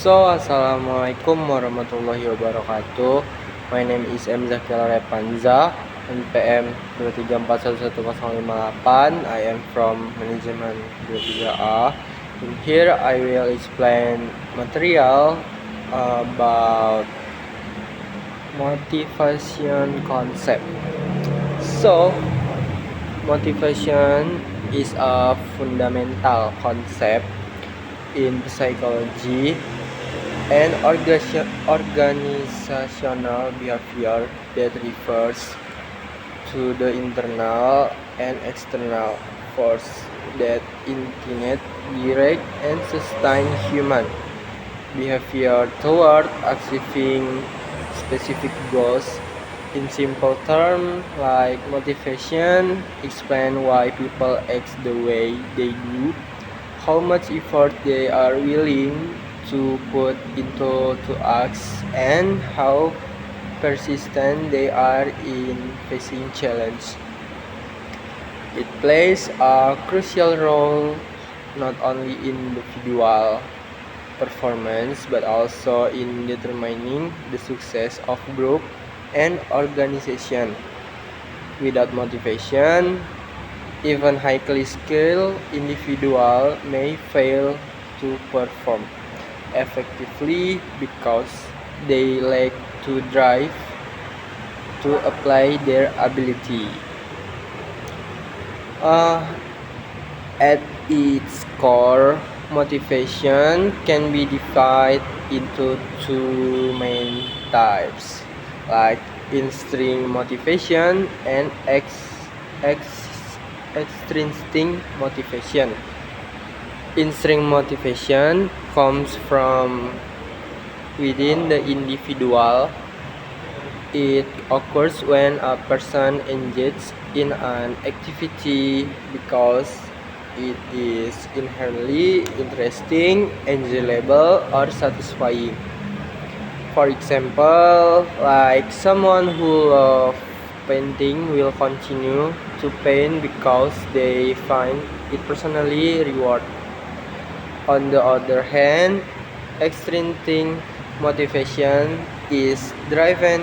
Assalamualaikum warahmatullahi wabarakatuh. My name is M. Zakil Repanza, NPM 2341158. I am from Manajemen 23A. In here, I will explain material about motivation concept. So, motivation is a fundamental concept in psychology and organizational behavior that refers to the internal and external force that ignite, direct, and sustain human behavior toward achieving specific goals. In simple terms, like motivation, explain why people act the way they do, how much effort they are willing to put into acts, and how persistent they are in facing challenge. It plays a crucial role not only in individual performance but also in determining the success of group and organization. Without motivation, even highly skilled individuals may fail to perform effectively because they lack to drive to apply their ability. At its core, motivation can be divided into two main types, like intrinsic motivation and extrinsic motivation. Intrinsic motivation comes from within the individual. It occurs when a person engages in an activity because it is inherently interesting, enjoyable, or satisfying. For example, like someone who loves painting will continue to paint because they find it personally rewarding. On the other hand, extrinsic motivation is driven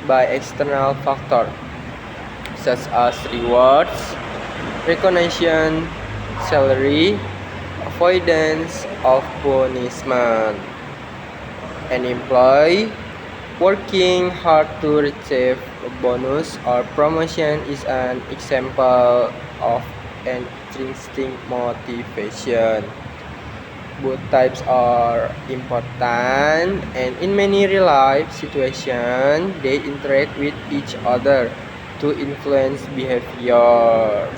by external factors such as rewards, recognition, salary, avoidance of punishment. An employee working hard to receive a bonus or promotion is an example of an intrinsic motivation. Both types are important, and in many real-life situations, they interact with each other to influence behavior.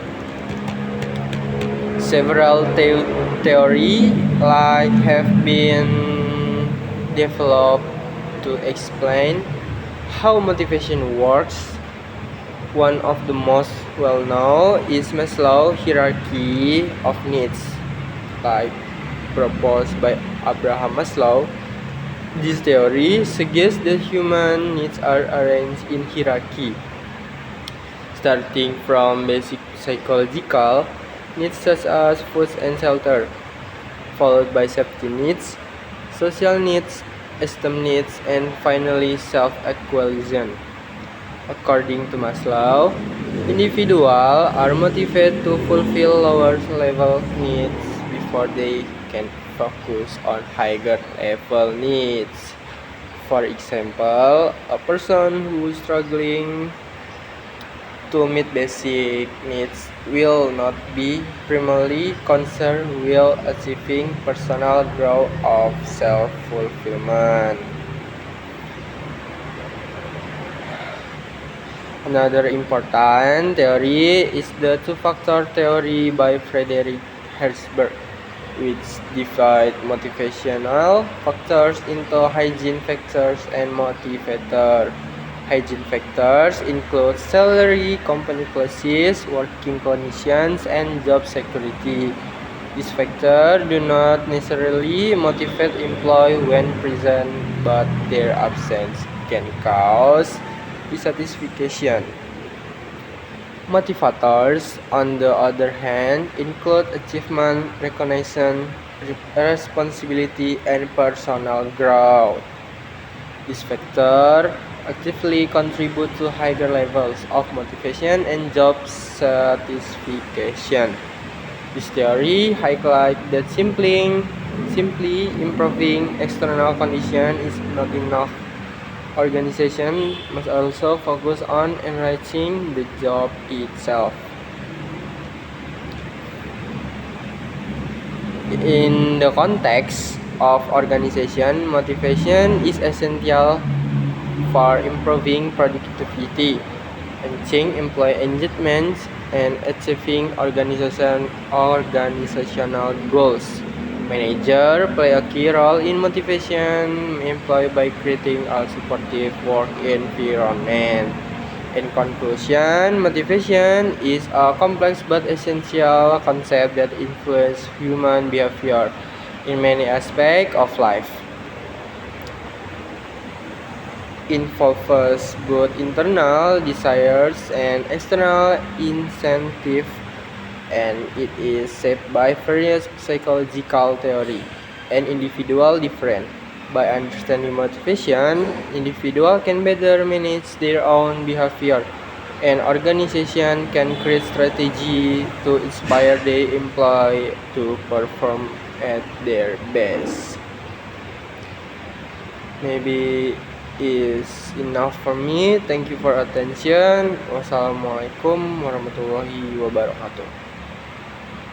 Several theories have been developed to explain how motivation works. One of the most well-known is Maslow's hierarchy of needs, like proposed by Abraham Maslow. This theory suggests that human needs are arranged in hierarchy, starting from basic psychological needs such as food and shelter, followed by safety needs, social needs, esteem needs, and finally self-actualization. According to Maslow, individuals are motivated to fulfill lower level needs before they can focus on higher level needs. For example, a person who is struggling to meet basic needs will not be primarily concerned with achieving personal growth of self-fulfillment. Another important theory is the two-factor theory by Frederick Herzberg, which divides motivational factors into hygiene factors and motivators. Hygiene factors include salary, company policies, working conditions, and job security. These factors do not necessarily motivate employees when present, but their absence can cause dissatisfaction. Motivators, on the other hand, include achievement, recognition, responsibility, and personal growth. This factor actively contribute to higher levels of motivation and job satisfaction. This theory highlights that simply improving external condition is not enough. Organization must also focus on enriching the job itself. In the context of organization, motivation is essential for improving productivity, enhancing employee engagement, and achieving organizational goals. Managers play a key role in motivation employed by creating a supportive work environment. In conclusion, motivation is a complex but essential concept that influences human behavior in many aspects of life. Involves both internal desires and external incentives, and it is shaped by various psychological theory and individual different. By understanding motivation, individual can better manage their own behavior, and organization can create strategy to inspire their employee to perform at their best. Maybe is enough for me. Thank you for attention. Wassalamualaikum warahmatullahi wabarakatuh.